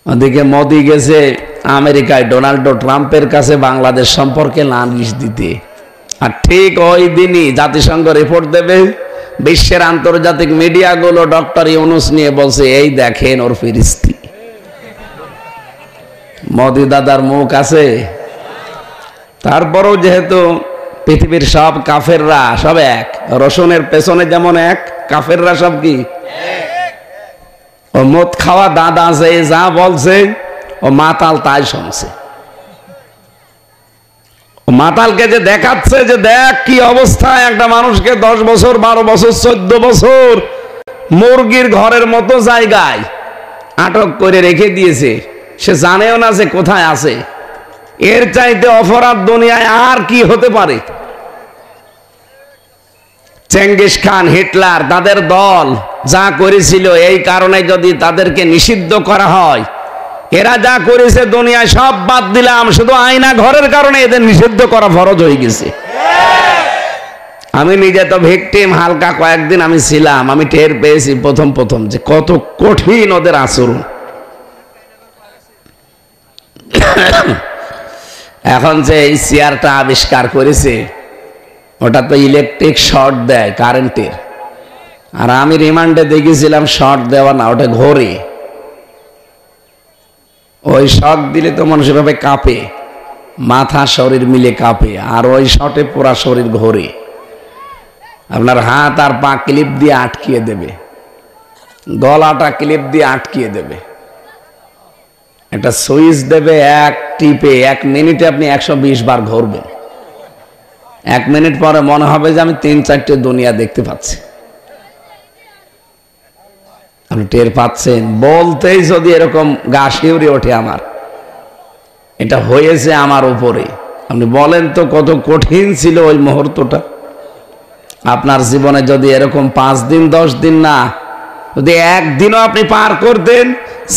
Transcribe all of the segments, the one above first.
ওদিকে মোদি গেছে আমেরিকায় ডোনাল্ড ট্রাম্পের কাছে বাংলাদেশ সম্পর্কে নালিশ দিতে, আর ঠিক ওই দিনই জাতিসংঘ রিপোর্ট দেবে। বিশ্বের আন্তর্জাতিক মিডিয়াগুলো ডক্টর ইউনূস নিয়ে বলছে, এই দেখেন ওর ফিরিস্তি। মোদি দাদার মুখ আছে। তারপরও যেহেতু পৃথিবীর সব কাফেররা সব এক, রসুনের পেছনে যেমন এক, কাফেররা সব কি ও মদ খাওয়া দাদা যে যা বলছে ও মাতাল তাই শুনছে। মাতালকে যে দেখাচ্ছে যে দেখ কি অবস্থা, একটা মানুষকে 10 বছর 12 বছর 14 বছর মুরগির ঘরের মতো জায়গায় আটক করে রেখে দিয়েছে, সে জানেও না যে কোথায় আছে। এর চাইতে অপরাধ দুনিয়ায় আর কি হতে পারে? চেঙ্গিস খান, হিটলার, তাদের দল যা করেছিল, এই কারণে যদি তাদেরকে নিষিদ্ধ করা হয়, এরা যা করেছে দুনিয়ায় সব বাদ দিলাম, শুধু আয়না ঘরের কারণে এদের নিষিদ্ধ করা ফরজ হয়ে গেছে। আমি নিজে তো ভিকটিম, হালকা কয়েকদিন আমি ছিলাম, আমি টের পেয়েছি প্রথম যে কত কঠিন ওদের আচরণ। এখন যে এই চেয়ারটা আবিষ্কার করেছে, ওটা তো ইলেকট্রিক শর্ট দেয় কারেন্টের, আর আমি রিমান্ডে দেখেছিলাম শর্ট দেওয়া না, ওটা ঘোরে। ওই শক দিলে তো মানুষ এভাবে কাঁপে, মাথা শরীর মিলে কাঁপে, আর ওই শটে পুরা শরীর ঘোরে। আপনার হাত আর পা ক্লিপ দিয়ে আটকিয়ে দেবে, গলাটা ক্লিপ দিয়ে আটকিয়ে দেবে। একটা সুইচ দেবে, এক টিপে 1 মিনিটে আপনি 120 বার ঘুরবেন। 1 মিনিট পরে মনে হবে যে আমি 3-4টে দুনিয়া দেখতে পাচ্ছি। আপনি টের পাচ্ছেন? বলতেই যদি এরকম গা শিউরে ওঠে আমার, এটা হয়েছে আমার উপরে। আপনি বলেন তো কত কঠিন ছিল ওই মুহূর্তটা। আপনার জীবনে যদি এরকম 5 দিন 10 দিন না, যদি একদিনও আপনি পার করতেন,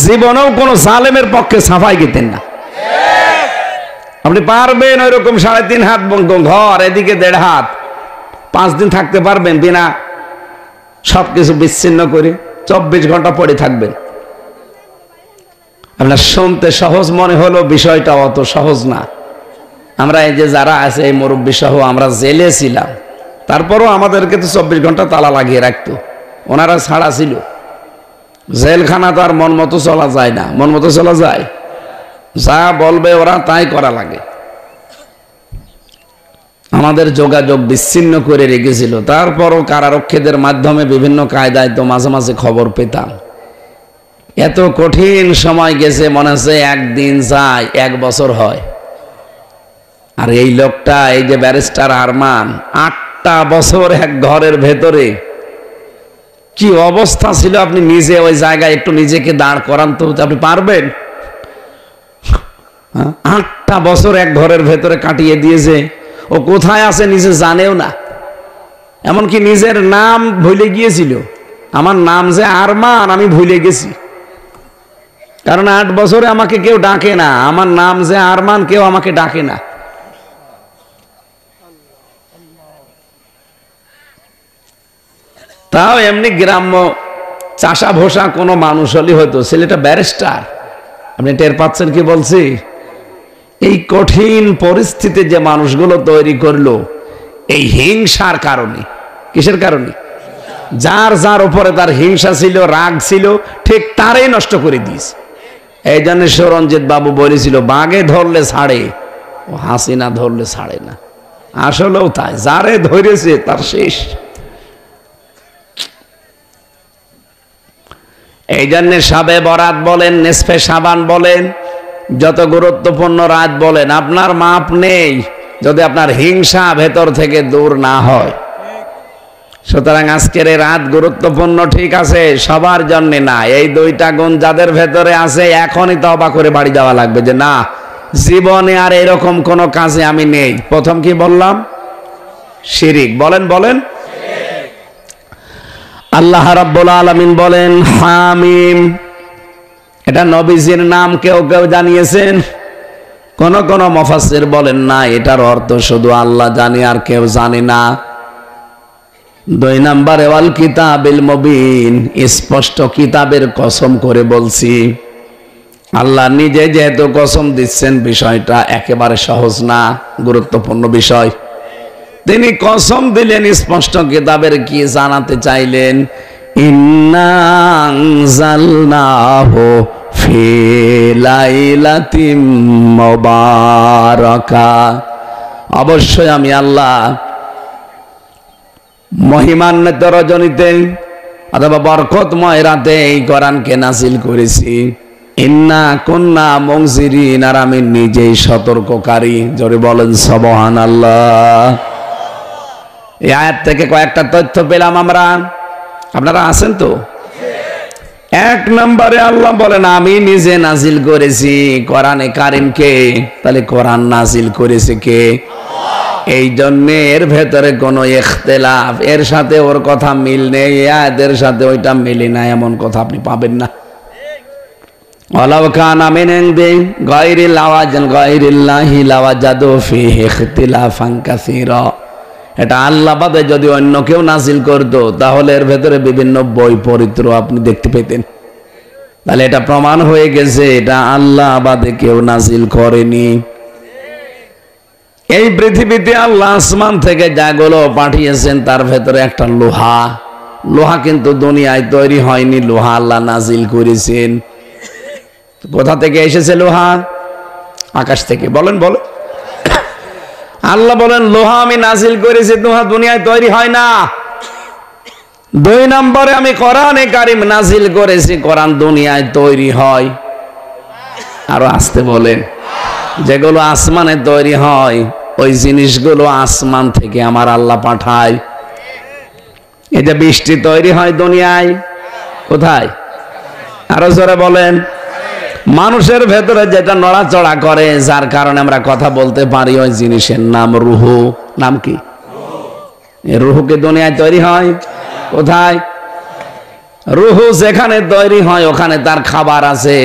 জীবনেও কোনো জালেমের পক্ষে সাফাই দিতেন না। আপনি পারবেন ওইরকম 3.5 হাত ঘর, এদিকে 1.5 হাত, 5 দিন থাকতে পারবেন বিনা সবকিছু বিচ্ছিন্ন করে? 24 ঘন্টা পড়ে থাকবেন? আপনার শুনতে সহজ মনে হলো, বিষয়টা অত সহজ না। আমরা এই যে যারা আছে, এই মুরব্বী সহ আমরা জেলে ছিলাম, তারপরও আমাদেরকে তো 24 ঘন্টা তালা লাগিয়ে রাখতো। ওনারা ছাড়া ছিল। জেলখানা তো আর মন মতো চলা যায় না। মন মতো চলা যায়? যা বলবে ওরা তাই করা লাগে। আমাদের যোগাযোগ বিচ্ছিন্ন করে রেখেছিল। তারপরও কারারক্ষীদের মাধ্যমে বিভিন্ন কায়দায় তো মাঝে মাঝে খবর পেতাম। এত কঠিন সময় গেছে, মনে হচ্ছে একদিন যায় 1 বছর হয়। আর এই লোকটা, এই যে ব্যারিস্টার আরমান, 8টা বছর এক ঘরের ভেতরে, কি অবস্থা ছিল! আপনি নিজে ওই জায়গায় একটু নিজেকে দাঁড় করান তো, আপনি পারবেন? 8টা বছর এক ঘরের ভেতরে কাটিয়ে দিয়েছে। ও কোথায় আছে নিজে জানেও না, এমনকি নিজের নাম ভুলে গিয়েছিল। আমার নাম যে আরমান আমি ভুলে গেছি, কারণ 8 বছরে আমাকে কেউ ডাকে না। আমার নাম যে আরমান, কেউ আমাকে ডাকে না। তাও এমনি গ্রাম্য চাষা ভোষা কোনো মানুষ হলে হয়তো, ছেলেটা ব্যারিস্টার। আপনি টের পাচ্ছেন কি বলছি? এই কঠিন পরিস্থিতি যে মানুষগুলো তৈরি করলো, এই হিংসার কারণে। কিসের কারণে? যার যার উপরে তার হিংসা ছিল, রাগ ছিল, ঠিক তারই নষ্ট করে দিয়েছে। এই জন্য সুরঞ্জিত বাবু বলেছিল, বাঘে ধরলে ছাড়ে, ও হাসিনা ধরলে ছাড়ে না। আসলেও তাই, যারে ধরেছে তার শেষ। এই জন্য শাবে বরাত বলেন, নিসফে শাবান বলেন, যত গুরুত্বপূর্ণ রাত বলেন, আপনার মাপ নেই যদি আপনার হিংসা ভেতর থেকে দূর না হয়। সুতরাং আজকের এই রাত গুরুত্বপূর্ণ, ঠিক আছে, সবার জন্য না। এই 2টা গুণ যাদের ভেতরে আছে, এখনই তওবা করে বাড়ি যাওয়া লাগবে যে না, জীবনে আর এরকম কোন কাজে আমি নেই। প্রথম কি বললাম? শিরিক। বলেন বলেন। আল্লাহ রাব্বুল আলামিন বলেন হামিম। এটা নবীজির নাম কেউ কেউ জানিয়েছেন, কোন কোন মুফাসসির বলেন না, এটার অর্থ শুধু আল্লাহ জানে আর কেউ জানে না। 2 নম্বরে ওয়াল কিতাবিল মুবিন, স্পষ্ট কিতাবের কসম করে বলছি। আল্লাহ নিজে যেহেতু কসম দিচ্ছেন, বিষয়টা একেবারে সহজ না, গুরুত্বপূর্ণ বিষয়। তিনি কসম দিলেন, স্পষ্ট কিতাবের কি জানাতে চাইলেন? ইন্না আনজালনাহু ফি লাইলাতিম মুবারাকাহ, অবশ্যই আমি আল্লাহ মহিমান্বিত রজনীতে অথবা বরকতময় রাতে এই কোরআনকে নাযিল করেছি। ইন্না কুন্না মুনজিরিন, আর আমি নিজেই সতর্ককারী। জোরে বলেন সুবহানাল্লাহ। এই আয়াত থেকে কয়েকটা তথ্য পেলাম আমরা। আপনারা আছেন তো? এক নম্বরে আল্লাহ বলেন আমি নিজে নাজিল করেছি কোরআনে কারিমকে। তাহলে কোরআন নাজিল করেছে কে? এই জন্য এর ভেতরে কোনো ইখতিলাফ, এর সাথে ওর কথা মিল নেই, এদের সাথে ওইটা মিলে না, এমন কথা আপনি পাবেন না। ওয়ালাউ কানা মিন ইনদি গায়রিল আওয়াজিন গায়রিল্লাহি লাওয়াজাদু ফীহি ইখতিলাফান কাসীরা, এটা আল্লাহ বাদে যদি অন্য কেউ নাজিল করতো তাহলে এর ভেতরে বিভিন্ন বৈপরীত্য আপনি দেখতে পেতেন। তাহলে এটা প্রমাণ হয়ে গেছে এটা আল্লাহ বাদে কেউ নাজিল করেনি। এই পৃথিবীতে আল্লাহ আসমান থেকে যাগুলো পাঠিয়েছেন তার ভেতরে একটা লোহা, লোহা কিন্তু দুনিয়ায় তৈরি হয়নি, লোহা আল্লাহ নাজিল করেছেন। কোথা থেকে এসেছে লোহা? আকাশ থেকে। বলেন বলেন। আল্লাহ বলেন লোহা আমি নাজিল করেছি, লোহা দুনিয়ায় তৈরি হয় না। দুই নম্বরে আমি কোরআনে কারিম নাজিল করেছি, কোরআন দুনিয়ায় তৈরি হয়। আরো আসতে বলেন। যেগুলো আসমানে তৈরি হয় ওই জিনিসগুলো আসমান থেকে আমার আল্লাহ পাঠায়। এই যে বৃষ্টি তৈরি হয় দুনিয়ায়, কোথায়? আরো জোরে বলেন। মানুষের ভেতরে যেটা নড়াচড়া করে, যার কারণে আমরা কথা বলতে পারি, ওই জিনিসের নাম রূহ। নাম কি? রূহ কি দুনিয়ায় তৈরি হয়? কোথায়? রূহ যেখানে তৈরি হয় ওখানে তার খাবার আছে।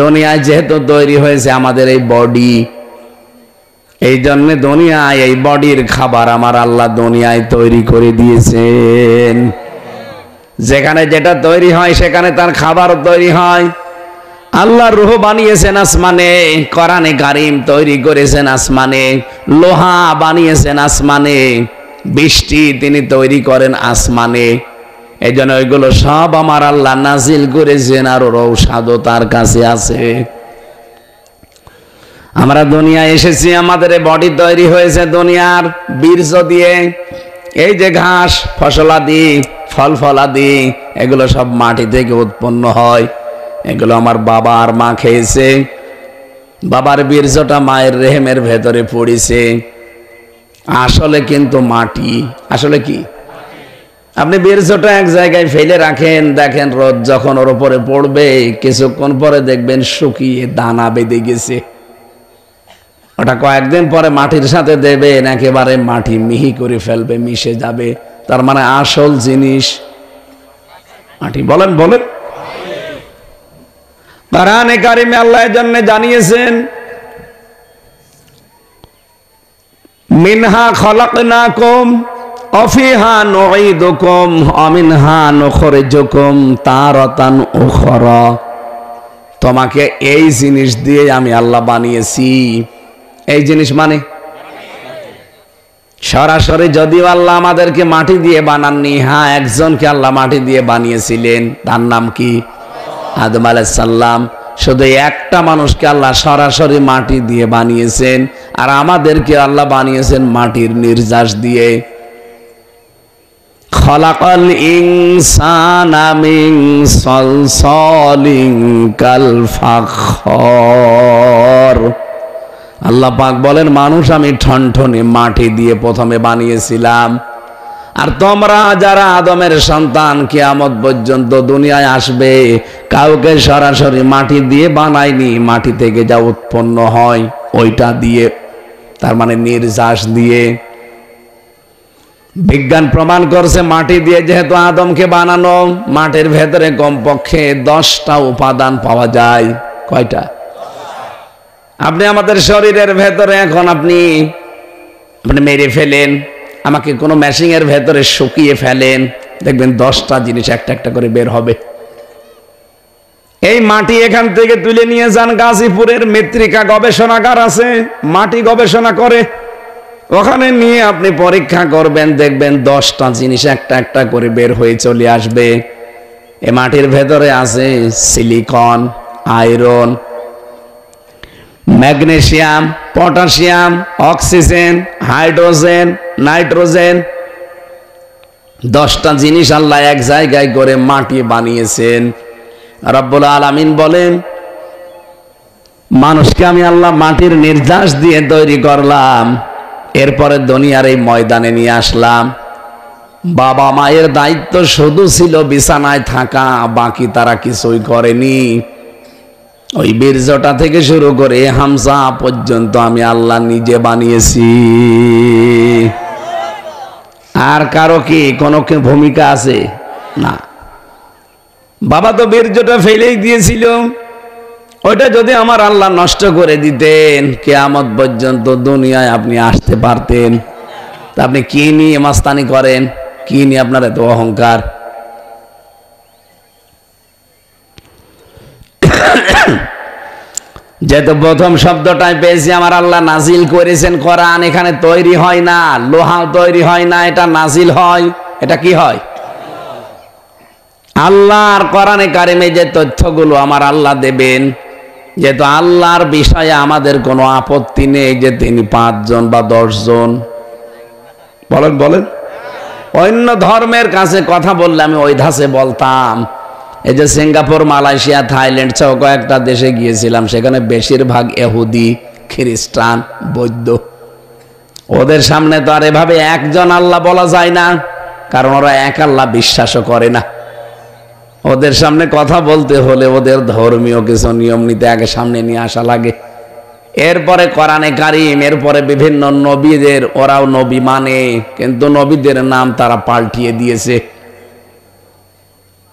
দুনিয়ায় যেহেতু তৈরি হয়েছে আমাদের এই বডি, এই জন্য দুনিয়ায় এই বডির খাবার আমার আল্লাহ দুনিয়ায় তৈরি করে দিয়েছেন। যেখানে যেটা তৈরি হয় সেখানে তার খাবারও তৈরি হয়। আল্লাহ রূহ বানিয়েছেন আসমানে, কোরআনে কারিম তৈরি করেছেন আসমানে, লোহা বানিয়েছেন আসমানে, বৃষ্টি তিনি তৈরি করেন আসমানে। এই জন্য ওইগুলো সব আমার আল্লাহ নাজিল করেছেন, আর ঔষধও তার কাছে আছে। আমরা দুনিয়ায় এসেছি, আমাদের বডি তৈরি হয়েছে দুনিয়ার বীর্য দিয়ে। এই যে ঘাস, ফসলাদি, ফল ফলাদি, এগুলো সব মাটি থেকে উৎপন্ন হয়। এগুলো আমার বাবা আর মা খেয়েছে। বাবার বীর্যটা মায়ের রেহেমের ভেতরে পড়েছে। আসলে কিন্তু মাটি, আসলে কি? আপনি বীর্যটা এক জায়গায় ফেলে রাখেন, দেখেন রোদ যখন ওর উপরে পড়বে কিছুক্ষণ পরে দেখবেন শুকিয়ে দানা বেঁধে গেছে। ওটা কয়েকদিন পরে মাটির সাথে দেবেন, একেবারে মাটি মিহি করে ফেলবে, মিশে যাবে। তার মানে আসল জিনিস মাটি। বলেন বলেন। কোরআনে কারিমে আল্লাহ এর জন্য জানিয়েছেন মিনহা খলাকনাকুম ওয়া ফিহা নুঈদুকুম ওয়া মিনহা নুখরিজুকুম তারাতান উখরা। তোমাকে এই জিনিস দিয়ে আমি আল্লাহ বানিয়েছি। এই জিনিস মানে সরাসরি যদিও আল্লাহ আমাদেরকে মাটি দিয়ে বানাননি, হ্যাঁ একজনকে আল্লাহ মাটি দিয়ে বানিয়েছিলেন, তার নাম কি? আদম আলাইহিস সালাম। শুধু একটা মানুষকে আল্লাহ সরাসরি মাটি দিয়ে বানিয়েছেন, আর আমাদেরকে আল্লাহ বানিয়েছেন মাটির নির্যাস দিয়ে। খলাকাল ইনসানা মিন সালসালিন কাল ফাখর। আল্লাহ পাক বলেন মানুষ আমি ঠনঠনে মাটি দিয়ে প্রথমে বানিয়েছিলাম, আর তোমরা যারা আদমের সন্তান কিয়ামত পর্যন্ত দুনিয়ায় আসবে কাউকে সরাসরি মাটি দিয়ে বানায়নি, মাটি থেকে যা উৎপন্ন হয় ওইটা দিয়ে, তার মানে নির্যাস দিয়ে। বিজ্ঞান প্রমাণ করছে মাটি দিয়ে যেহেতু আদমকে বানানো, মাটির ভেতরে কমপক্ষে 10টা উপাদান পাওয়া যায়। কয়টা? আপনি আমাদের শরীরের ভেতরে এখন আপনি মেরে ফেলেন, আমাকে কোনো মেশিনের ভেতরে শুকিয়ে ফেলেন, দেখবেন 10টা জিনিস একটা একটা করে বের হবে। এই মাটি এখান থেকে তুলে নিয়ে যান গাজীপুরের মৃত্তিকা গবেষণাগার আছে, মাটি গবেষণা করে, ওখানে নিয়ে আপনি পরীক্ষা করবেন, দেখবেন 10টা জিনিস একটা একটা করে বের হয়ে চলে আসবে। এই মাটির ভেতরে আছে silicon, iron, magnesium, potassium, oxygen, hydrogen, nitrogen, 10টা জিনিস আল্লাহ এক জায়গায় করে মাটি বানিয়েছেন। রব্বুল আলামিন বলেন, মানুষকে আমি আল্লাহ মাটির নির্যাস দিয়ে তৈরি করলাম, এরপরে দুনিয়ার এই ময়দানে নিয়ে আসলাম। বাবা মায়ের দায়িত্ব শুধু ছিল বিছানায় থাকা, বাকি তারা কিছুই করেনি। ওই বীর্যটা থেকে শুরু করে হামজা পর্যন্ত আমি আল্লাহ নিজে বানিয়েছি। আর কারো কি কোনো কি ভূমিকা আছে? না। বাবা তো বীর্যটা ফেলেই দিয়েছিল, ওইটা যদি আমার আল্লাহ নষ্ট করে দিতেন, কিয়ামত পর্যন্ত দুনিয়ায় আপনি আসতে পারতেন। তা আপনি কি নিয়ে মাস্তানি করেন? কি নিয়ে আপনার এত অহংকার? যেহেতু প্রথম শব্দটাই পেয়েছি, আমার আল্লাহ নাজিল করেছেন কোরআন, এখানে তৈরি হয় না, লোহা তৈরি হয় না, এটা নাজিল হয়। এটা কি হয়? আল্লাহর কোরআনে কারিমে যে তথ্যগুলো আমার আল্লাহ দেবেন, যেহেতু আল্লাহর বিষয়ে আমাদের কোনো আপত্তি নেই যে তিনি 5 জন বা 10 জন, বলেন বলেন। অন্য ধর্মের কাছে কথা বললে আমি ওই ধাসে বলতাম। এই যে সিঙ্গাপুর, মালয়েশিয়া, থাইল্যান্ড সহ কয়েকটা দেশে গিয়েছিলাম, সেখানে বেশিরভাগ ইহুদি, খ্রিস্টান, বৌদ্ধ। ওদের সামনে তো আর এভাবে একজন আল্লাহ বলা যায় না, কারণ ওরা এক আল্লাহ বিশ্বাসও করে না। ওদের সামনে কথা বলতে হলে ওদের ধর্মীয় কিছু নিয়ম নীতি আগে সামনে নিয়ে আসা লাগে, এরপরে কোরআনে কারিম, এরপরে বিভিন্ন নবীদের, ওরাও নবী মানে, কিন্তু নবীদের নাম তারা পাল্টিয়ে দিয়েছে।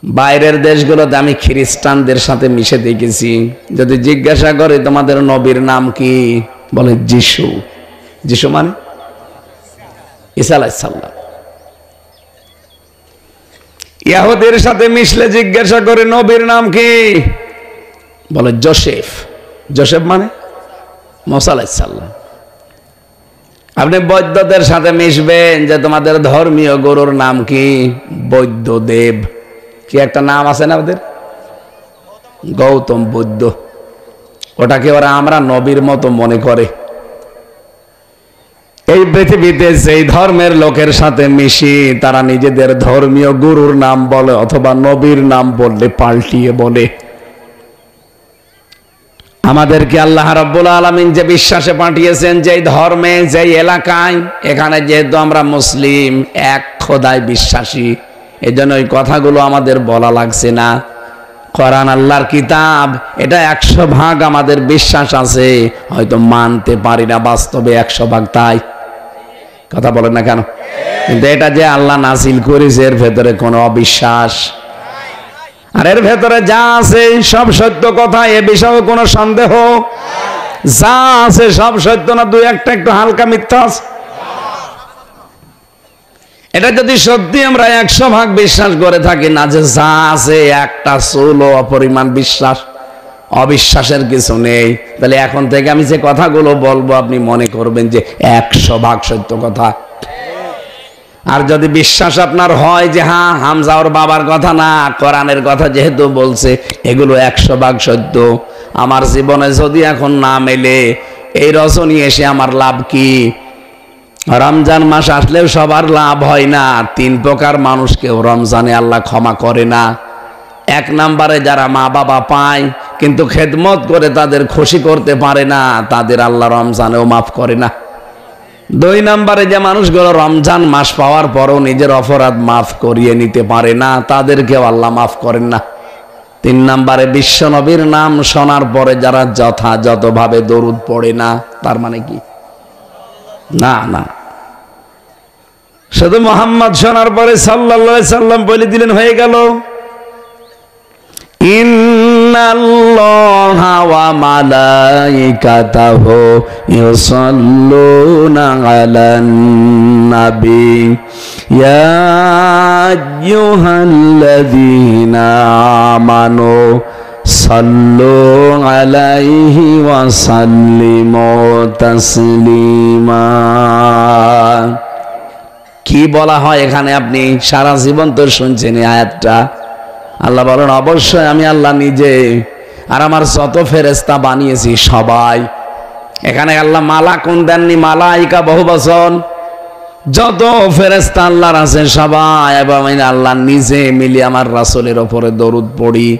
বাইরের দেশগুলোতে আমি খ্রিস্টানদের সাথে মিশে দেখেছি, যদি জিজ্ঞাসা করে তোমাদের নবীর নাম কি, বলে যিশু। যিশু মানে ঈসা আলাইহিস সালাম। ইহুদির সাথে মিশলে জিজ্ঞাসা করে নবীর নাম কি, বলে জোসেফ। জোসেফ মানে মুসা আলাইহিস সালাম। আপনি বৌদ্ধদের সাথে মিশবেন, যে তোমাদের ধর্মীয় গুরুর নাম কি, বৌদ্ধদেব। কি একটা নাম আছে না ওদের, গৌতম বুদ্ধ। ওটাকে ওরা আমরা নবীর মতো মনে করে। এই পৃথিবীতে যেই ধর্মের লোকের সাথে মিশি, তারা নিজেদের ধর্মীয় গুরুর নাম বলে, অথবা নবীর নাম বললে পাল্টিয়ে বলে। আমাদেরকে আল্লাহ রাব্বুল আলামিন যে বিশ্বাসে পাঠিয়েছেন, যেই ধর্মে, যেই এলাকায়, এখানে যেহেতু আমরা মুসলিম, এক খোদায় বিশ্বাসী, এই জন্য ওই কথাগুলো আমাদের বলা লাগছে না। কোরআন আল্লাহর কিতাব, এটা 100% আমাদের বিশ্বাস আছে, হয়তো মানতে পারি না বাস্তবে 100% তাই। কথা বলেন না কেন? কিন্তু এটা যে আল্লাহ নাজিল করেছে, এর ভেতরে কোনো অবিশ্বাস, আর এর ভেতরে যা আছে সব সত্য কথা, এ বিষয়ে কোনো সন্দেহ, যা আছে সব সত্য না, 2-1টা একটু হালকা মিথ্যা আছে। এটা যদি সত্যি আমরা 100% বিশ্বাস করে থাকি না, যে যা আছে একটা চুলো অপরিমাণ বিশ্বাস, অবিশ্বাসের কিছু নেই, তাহলে এখন থেকে আমি যে কথাগুলো বলবো আপনি মনে করবেন যে 100% সত্য কথা। আর যদি বিশ্বাস আপনার হয় যে হ্যাঁ, হামজা ওর বাবার কথা না, কোরআনের কথা যেহেতু বলছে, এগুলো 100% সত্য, আমার জীবনে যদি এখন না মেলে, এই রজনী এসে আমার লাভ কি? রমজান মাস আসলেও সবার লাভ হয় না। 3 প্রকার মানুষকেও রমজানে আল্লাহ ক্ষমা করে না। 1 নম্বরে যারা মা বাবা পায় কিন্তু খেদমত করে তাদের খুশি করতে পারে না, তাদের আল্লাহ রমজানেও মাফ করে না। 2 নম্বরে যে মানুষগুলো রমজান মাস পাওয়ার পরও নিজের অপরাধ মাফ করিয়ে নিতে পারে না, তাদেরকেও আল্লাহ মাফ করেন না। 3 নম্বরে বিশ্ব নবীর নাম শোনার পরে যারা যথাযথভাবে দরুদ পড়ে না, তার মানে কি? না না, শুধু মুহাম্মদ শোনার পরে সাল্লাল্লাহু আলাইহি সাল্লাম বলে দিলেন, হয়ে গেল। ইন্নাল্লাহা ওয়া মালাইকাতাহু ইউসাল্লুনা আলান নাবী ইয়া আইয়ুহাল্লাযীনা আমানু সাল্লু আলাইহি ওয়া সাল্লিমু তাসলিমা। কি বলা হয় এখানে? আপনি সারা জীবন তো শুনছেন এই আয়াতটা। আল্লাহ বলেন, অবশ্যই আমি আল্লাহ নিজে আর আমার যত ফেরেশতা বানিয়েছি সবাই। এখানে আল্লাহ মালাকুন দেননি, মালাইকা বহুবচন। যত ফেরেশতা আল্লাহর আছে সবাই, এবং আমি আল্লাহ নিজে মিলি আমার রাসূলের উপরে দরুদ পড়ি।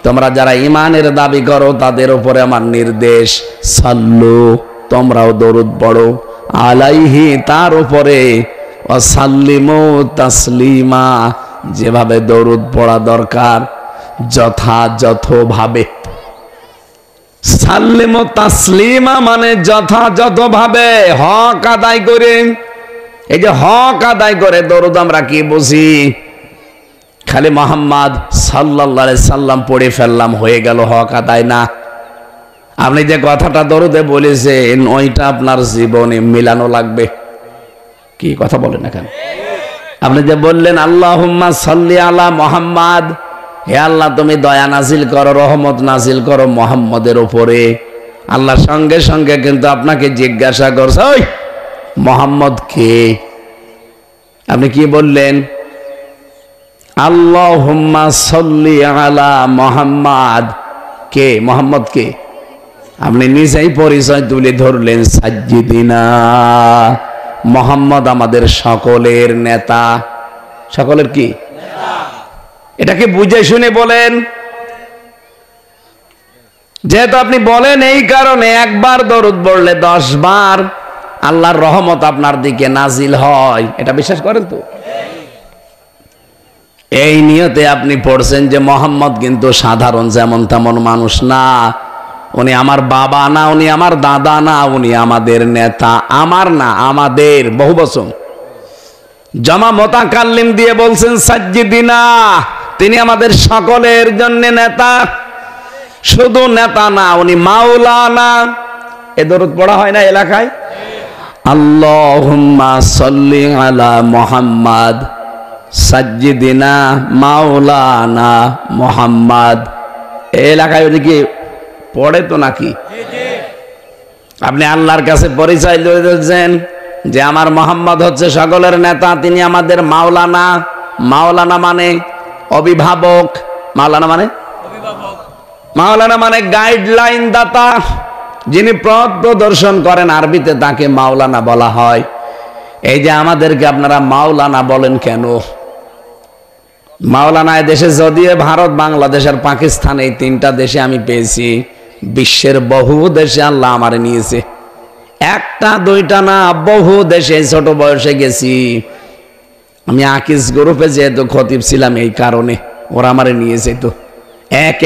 তোমরা যারা ঈমানের দাবি করো তাদের উপরে আমার নির্দেশ, সাল্লু, তোমরাও দরুদ পড়ো, আলাইহি, তার উপরে, ওয়া সাল্লিমু তাসলিমা, যেভাবে দরুদ পড়া দরকার যথাযথভাবে। সাল্লিমু তাসলিমা মানে যথাযথভাবে, হক আদায় করে। এই যে হক আদায় করে দরুদ আমরা কি বুঝি? খালি মুহাম্মদ সাল্লাল্লাহু আলাইহি সাল্লাম পড়ে ফেললাম, হয়ে গেল, হক আদায় না। আপনি যে কথাটা দরুদে বলেছেন ওইটা আপনার জীবনে মিলানো লাগবে। কি কথা বলেন এখানে? আপনি যে বললেন আল্লাহুম্মা সাল্লি আলা মুহাম্মাদ, হে আল্লাহ তুমি দয়া নাজিল করো, রহমত নাজিল করো মুহাম্মদের উপরে। আল্লাহ সঙ্গে সঙ্গে কিন্তু আপনাকে জিজ্ঞাসা করছে, ওই মুহাম্মদ কে? আপনি কি বললেন? আল্লাহুম্মা সাল্লি আলা মুহাম্মাদ। কে? মুহাম্মদ কে? আপনি নিজেই পরিচয় তুলে ধরলেন, সাজ্জিদিনা, মুহাম্মদ আমাদের সকলের নেতা। সকলের কি? এটাকে বুঝে শুনে বলেন। যেহেতু আপনি বলেন এই কারণে একবার দরুদ পড়লে 10 বার আল্লাহর রহমত আপনার দিকে নাজিল হয়, এটা বিশ্বাস করেন তো? এই নিয়তে আপনি পড়ছেন যে মুহাম্মদ কিন্তু সাধারণ যেমন তেমন মানুষ না, উনি আমার বাবা না, উনি আমার দাদা না, উনি আমাদের নেতা। আমার না, আমাদের, বহুবচন। জামা মুতাকাল্লিম দিয়ে বলছেন সাজ্জিদিনা, তিনি আমাদের সকলের জন্য নেতা। শুধু নেতা না, উনি মাওলানা। এ দরুদ পড়া হয় না এলাকায়? আল্লাহুম্মা সাল্লি আলা মুহাম্মাদ সাজ্জিদিনা মাওলানা মুহাম্মাদ। এলাকায় ওদিকে পড়ে তো নাকি? আপনি আল্লাহর কাছে পরিচয় দিয়েছেন যে আমার মুহাম্মদ হচ্ছে সকলের নেতা, তিনি আমাদের মাওলানা। মাওলানা মানে অভিভাবক। মাওলানা মানে অভিভাবক। মাওলানা মানে গাইডলাইন দাতা, যিনি পথ প্রদর্শন করেন, আরবিতে তাকে মাওলানা বলা হয়। এই যে আমাদেরকে আপনারা মাওলানা বলেন কেন? মাওলানা দেশে যদিও ভারত, বাংলাদেশ আর পাকিস্তান, এই 3টা দেশে আমি পেয়েছি। বিশ্বের বহু দেশে আল্লাহ আমারে নিয়েছে, 1টা 2টা না, বহু দেশে ছোট বয়সে গেছি। আমি আকিস গ্রুপে যেহেতু খতিব ছিলাম, এই কারণে ওরা আমারে নিয়েছে। তো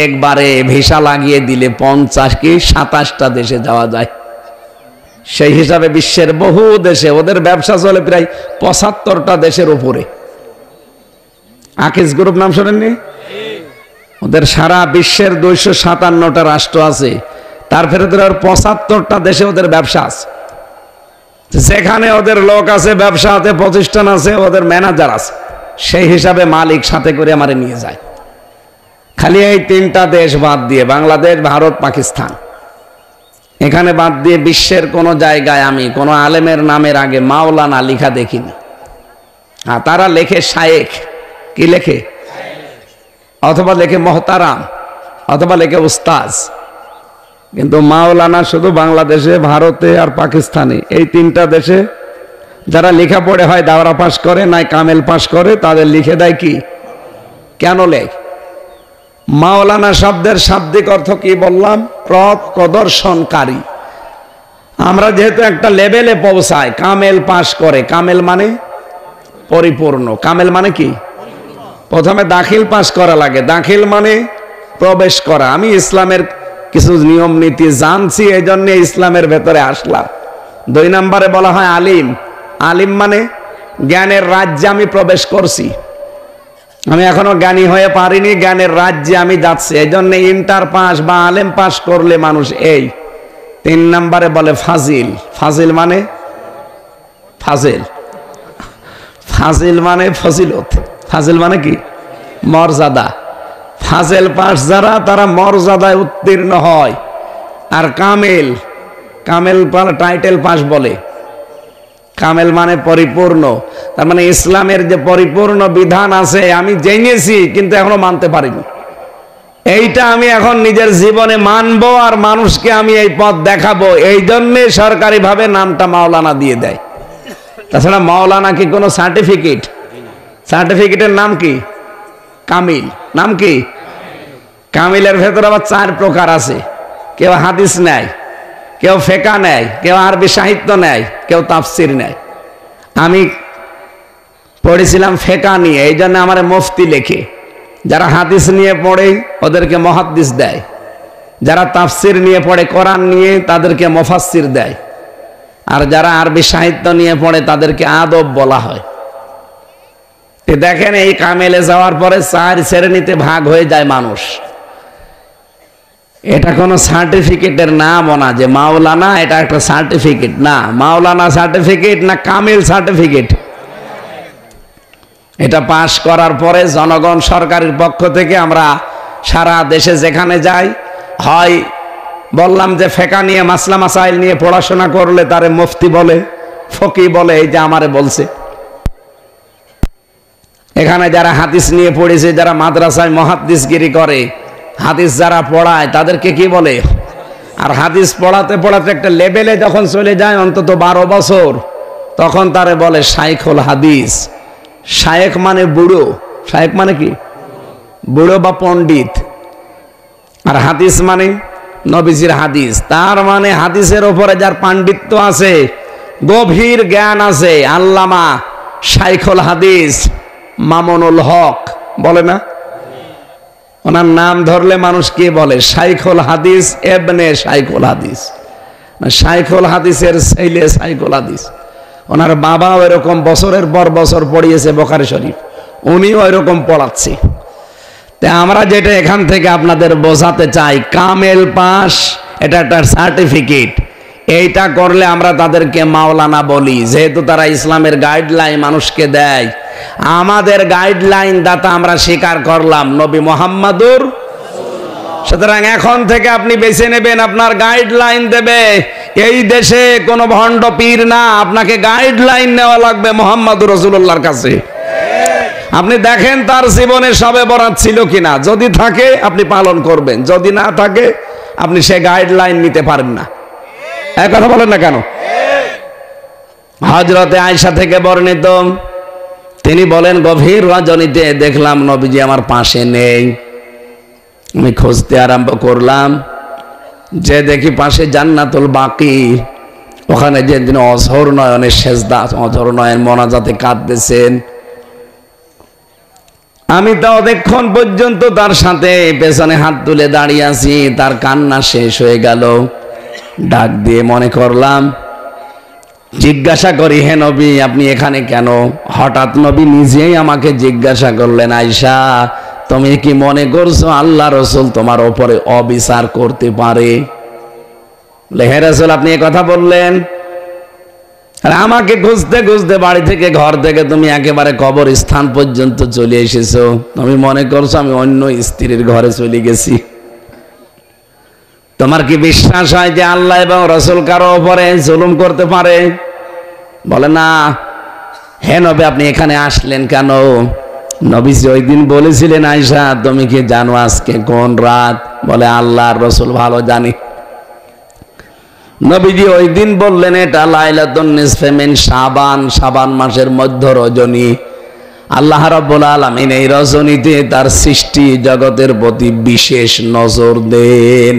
একবারে ভিসা লাগিয়ে দিলে 50 কি 27টা দেশে যাওয়া যায়। সেই হিসাবে বিশ্বের বহু দেশে ওদের ব্যবসা চলে প্রায় 75টা দেশের উপরে। আকিস গ্রুপ নাম শোনেননি? ওদের সারা বিশ্বের 257টা রাষ্ট্র আছে, তার ভেতরে 75টা দেশে ওদের ব্যবসা আছে। যেখানে ওদের লোক আছে, ব্যবসা আছে, প্রতিষ্ঠান আছে, ওদের ম্যানেজার আছে, সেই হিসাবে মালিক সাথে করে আমারে নিয়ে যায়। খালি এই 3টা দেশ বাদ দিয়ে, বাংলাদেশ, ভারত, পাকিস্তান, এখানে বাদ দিয়ে বিশ্বের কোনো জায়গায় আমি কোনো আলেমের নামের আগে মাওলানা লেখা দেখিনি। হ্যাঁ, তারা লেখে শায়েখ, কি লেখে? অথবা লেখে মহতারাম, অথবা লেখে উস্তাজ। কিন্তু মাওলানা শুধু বাংলাদেশে, ভারতে আর পাকিস্তানে, এই 3টা দেশে যারা লেখা পড়ে হয় দাওরা পাস করে, নাই কামেল পাস করে, তাদের লিখে দেয় কি? কেন লেখ? মাওলানা শব্দের শাব্দিক অর্থ কি বললাম? পথ প্রদর্শনকারী। আমরা যেহেতু একটা লেভেলে পৌঁছাই, কামেল পাস করে। কামেল মানে পরিপূর্ণ। কামেল মানে কি? প্রথমে দাখিল পাস করা লাগে। দাখিল মানে প্রবেশ করা। আমি ইসলামের কিছু নিয়ম নীতি জানছি, এই জন্য ইসলামের ভেতরে আসলাম। 2 নম্বরে বলা হয় আলিম। আলিম মানে জ্ঞানের রাজ্যে আমি প্রবেশ করছি, আমি এখনো জ্ঞানী হয়ে পারিনি, জ্ঞানের রাজ্যে আমি যাচ্ছি। এই জন্য ইন্টার পাস বা আলেম পাস করলে মানুষ এই। 3 নম্বরে বলে ফাজিল। ফাজিল মানে ফাজিল, ফাজিল মানে ফজিলত। ফাজিল মানে কি? মর্যাদা। ফাজেল পাস যারা তারা মর্যাদায় উত্তীর্ণ হয়, আর কামেল, কামেল টাইটেল পাস বলে। কামেল মানে পরিপূর্ণ, তার মানে ইসলামের যে পরিপূর্ণ বিধান আছে আমি জেনেছি কিন্তু এখনো মানতে পারিনি, এইটা আমি এখন নিজের জীবনে মানবো আর মানুষকে আমি এই পথ দেখাবো, এই জন্যে সরকারিভাবে নামটা মাওলানা দিয়ে দেয়। তাছাড়া মাওলানা কি কোনো সার্টিফিকেট? সার্টিফিকেটের নাম কি? কামিল। নাম কি? কামিলের ভেতর আবার 4 প্রকার আছে। কেউ হাদিস নেয়, কেউ ফেকা নেয়, কেউ আরবি সাহিত্য নেয়, কেউ তাফসির নেয়। আমি পড়েছিলাম ফেকা নিয়ে, এই জন্য আমার মুফতি লেখে। যারা হাদিস নিয়ে পড়ে ওদেরকে মুহাদ্দিস দেয়, যারা তাফসির নিয়ে পড়ে কোরআন নিয়ে তাদেরকে মুফাসসির দেয়, আর যারা আরবি সাহিত্য নিয়ে পড়ে তাদেরকে আদব বলা হয়। দেখেন এই কামেলে যাওয়ার পরে 4 শ্রেণীতে ভাগ হয়ে যায় মানুষ। এটা কোনো সার্টিফিকেটের নামও না যে মাওলানা, এটা একটা সার্টিফিকেট না। মাওলানা সার্টিফিকেট না কামিল সার্টিফিকেট? এটা পাশ করার পরে জনগণ সরকারের পক্ষ থেকে আমরা সারা দেশে যেখানে যাই, হয় বললাম যে ফেকা নিয়ে মাসলা মাসাইল নিয়ে পড়াশোনা করলে তারে মুফতি বলে, ফকি বলে, এই যে আমারে বলছে। এখানে যারা হাদিস নিয়ে পড়েছে, যারা মাদ্রাসায় মুহাদ্দিসগিরি করে, হাদিস যারা পড়ায় তাদেরকে কি বলে? আর হাদিস পড়াতে পড়াতে একটা লেভেলে যখন চলে যায় অন্তত 12 বছর, তখন তারে বলে শাইখুল হাদিস। শায়েখ মানে বুড়ো, শায়েখ মানে কি? বুড়ো বা পণ্ডিত। আর হাদিস মানে নবীজির হাদিস, তার মানে হাদিসের উপরে যার পাণ্ডিত্য আছে, গভীর জ্ঞান আছে, আল্লামা শাইখুল হাদিস মামুনুল হক বলে না? ওনার নাম ধরলে মানুষ কি বলে? শাইখুল হাদিস এবনে শাইখুল হাদিস, শাইখুল হাদিসের ছেলে শাইখুল হাদিস। ওনার বাবাও এরকম বছরের পর বছর পড়িয়েছে বুখারী শরীফ, উনিও এরকম পড়াচ্ছে। তাই আমরা যেটা এখান থেকে আপনাদের বোঝাতে চাই, কামেল পাস এটা একটা সার্টিফিকেট। এইটা করলে আমরা তাদেরকে মাওলানা বলি, যেহেতু তারা ইসলামের গাইডলাইন মানুষকে দেয়। আমাদের গাইডলাইন দাতা আমরা স্বীকার করলাম নবী মুহাম্মদুর। সুতরাং এখন থেকে আপনি বেছে নেবেন, আপনার গাইডলাইন দেবে এই দেশে কোনো ভণ্ড পীর না, আপনাকে গাইডলাইন নেওয়া লাগবে মুহাম্মদুর রাসূলুল্লাহর কাছে। আপনি দেখেন তার জীবনে শবে বরাত ছিল কিনা, যদি থাকে আপনি পালন করবেন, যদি না থাকে আপনি সে গাইডলাইন নিতে পারেন না। এক কথা বলেন না কেন? হযরতে আয়েশা থেকে বর্ণিত, তিনি বলেন গভীর রজনীতে দেখলাম নবীজি আমার পাশে নেই। আমি খুঁজতে আরম্ভ করলাম, যে দেখি পাশে জান্নাতুল বাকি, ওখানে যে তিনি অঝর নয়নের সেজদা, অঝর নয়ন মোনাজাতে কাঁদতেছেন। আমি তো অনেকক্ষণ পর্যন্ত তার সাথে পেছনে হাত তুলে দাঁড়িয়ে আছি, তার কান্না শেষ হয়ে গেল। ডাক দিয়ে মনে করলাম জিজ্ঞাসা করি, হে নবী আপনি এখানে কেন? হঠাৎ নবী নিজেই আমাকে জিজ্ঞাসা করলেন, আয়েশা তুমি কি মনে করছো আল্লাহ রাসূল তোমার উপরে অবিচার করতে পারে? হে রাসূল আপনি এই কথা বললেন, আর আমাকে খুঁজতে খুঁজতে বাড়ি থেকে ঘর থেকে তুমি একেবারে কবরস্থান পর্যন্ত চলে এসেছো, তুমি মনে করছো আমি অন্য স্ত্রীর ঘরে চলে গেছি? তোমার কি বিশ্বাস হয় যে আল্লাহ এবং রাসূল কারো উপরে জুলুম করতে পারে? বলে না। হে নবী আপনি এখানে আসলেন কেন? নবীজি ওই দিন বলেছিলেন, আয়েশা তুমি কি জানো আজকে কোন রাত? বলে আল্লাহ আর রাসূল ভালো জানি। নবীজি ওই দিন বললেন এটা লাইলাতুন নিসফে মিন শাবান, শাবান মাসের মধ্য রজনী। আল্লাহ রাব্বুল আলামিন এই রজনীতে তার সৃষ্টি জগতের প্রতি বিশেষ নজর দেন।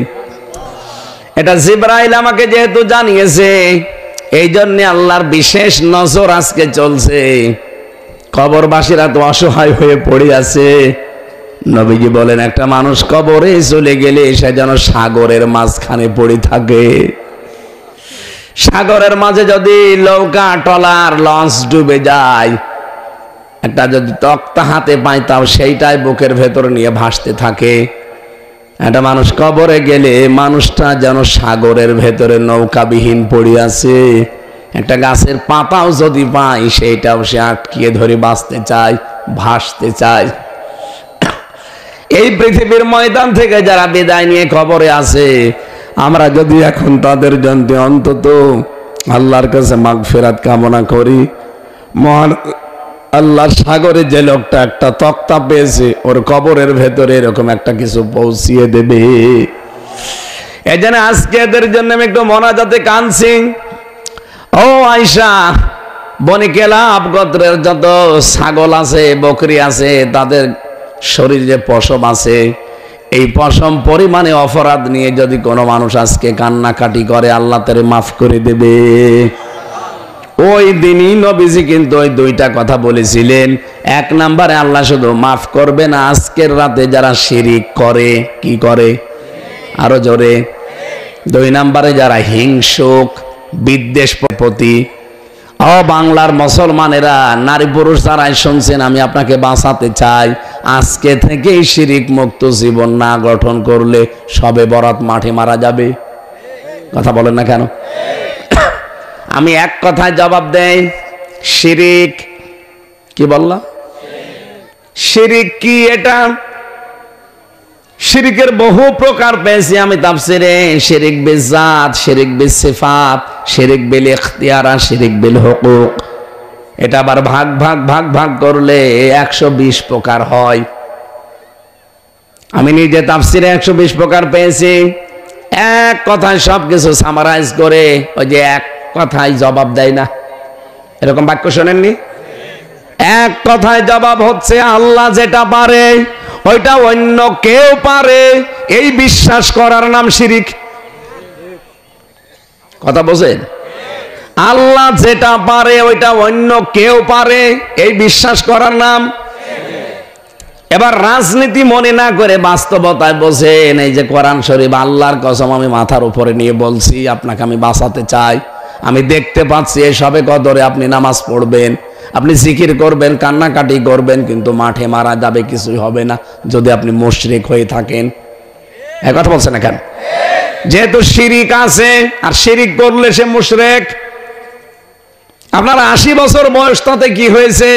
এটা জিবরাইল আমাকে যেহেতু জানিয়েছে, এই জন্য আল্লাহর বিশেষ নজর আজকে চলছে। কবরবাসীরা তো অসহায় হয়ে পড়ে আছে। নবীজি বলেন একটা মানুষ কবরে চলে গেলে সে যেন সাগরের মাঝখানে পড়ে থাকে। সাগরের মাঝে যদি নৌকা ট্রলার লঞ্চ ডুবে যায়, একটা যদি তক্তা হাতে পায় তাও সেইটাই বুকের ভেতর নিয়ে ভাসতে থাকে। একটা মানুষ কবরে গেলে মানুষটা যেন সাগরের ভেতরে নৌকাবিহীন পড়ে আছে। একটা গাছের পাতাও যদি পায় সেইটাও সে আটকিয়ে ধরে বাঁচতে চায়, ভাসতে চায়। এই পৃথিবীর ময়দান থেকে যারা বিদায় নিয়ে কবরে আছে, আমরা যদি এখন তাদের জন্য অন্তত আল্লাহর কাছে মাগফিরাত কামনা করি, মহান আল্লাহর সাগরে যে লোকটা একটা তক্তা পেয়েছে, ওর কবরের ভেতরে এরকম একটা কিছু পৌঁছিয়ে দেবে। এজন্য আজকে এদের জন্য আমি একটু মোনাজাতে কাঁদছি। ও আয়েশা, বনি কেলাব গোত্রের যত ছাগল আছে, বকরি আছে, তাদের শরীরে পশম আছে, এই পশম পরিমাণে অপরাধ নিয়ে যদি কোনো মানুষ আজকে কান্নাকাটি করে, আল্লাহ তারে মাফ করে দেবে। ওই দিনই নবীজি কিন্তু ওই দুইটা কথা বলেছিলেন। এক নম্বরে আল্লাহ শুধু মাফ করবে না, আজকের রাতে যারা শিরিক করে, কি করে আরো জোরে, দুই নম্বরে যারা হিংসুক, বিদ্বেষ প্রতি। ও বাংলার মুসলমানেরা, নারী পুরুষ যারাই শুনছেন, আমি আপনাকে বাঁচাতে চাই, আজকে থেকেই শিরিক মুক্ত জীবন না গঠন করলে সবে বরাত মাঠে মারা যাবে। কথা বলেন না কেন? আমি এক কথায় জবাব দেই, শিরিক কি বললাম? শিরিক কি? এটা শিরিকের বহু প্রকার পেয়েছি আমি তাফসিরে। শিরিক বিল জাত, শিরিক বিল সিফাত, শিরিক বিল ইখতিয়ার, শিরিক বিল হুকুক। এটা আবার ভাগ ভাগ ভাগ ভাগ করলে 120 প্রকার হয়। আমি নিজে তাফসিরে 120 প্রকার পেয়েছি। এক কথায় সবকিছু সামারাইজ করে ওই যে এক কথায় জবাব দেয় না, এরকম বাক্য শোনেননি? এক কথায় জবাব হচ্ছে আল্লাহ যেটা পারে ওইটা অন্য কেউ পারে, এই বিশ্বাস করার নাম শিরিক। কথা বোঝেন? আল্লাহ যেটা পারে ওইটা অন্য কেউ পারে, এই বিশ্বাস করার নাম। এবার রাজনীতি মনে না করে বাস্তবতায় বোঝেন। এই যে কোরআন শরীফ, আল্লাহর কসম আমি মাথার উপরে নিয়ে বলছি, আপনাকে আমি বাঁচাতে চাই। আমি দেখতে পাচ্ছি এই সবে কদরে আপনি নামাজ পড়বেন, আপনি জিকির করবেন, কান্নাকাটি করবেন, কিন্তু মাঠে মারা যাবে, কিছুই হবে না যদি আপনি মুশরিক হয়ে থাকেন। এই কথা বলছেন না কেন? যেহেতু শিরিক আছে, আর শিরিক করলে সে মুশরিক। আপনার 80 বছর বয়স, তাতে কি হয়েছে?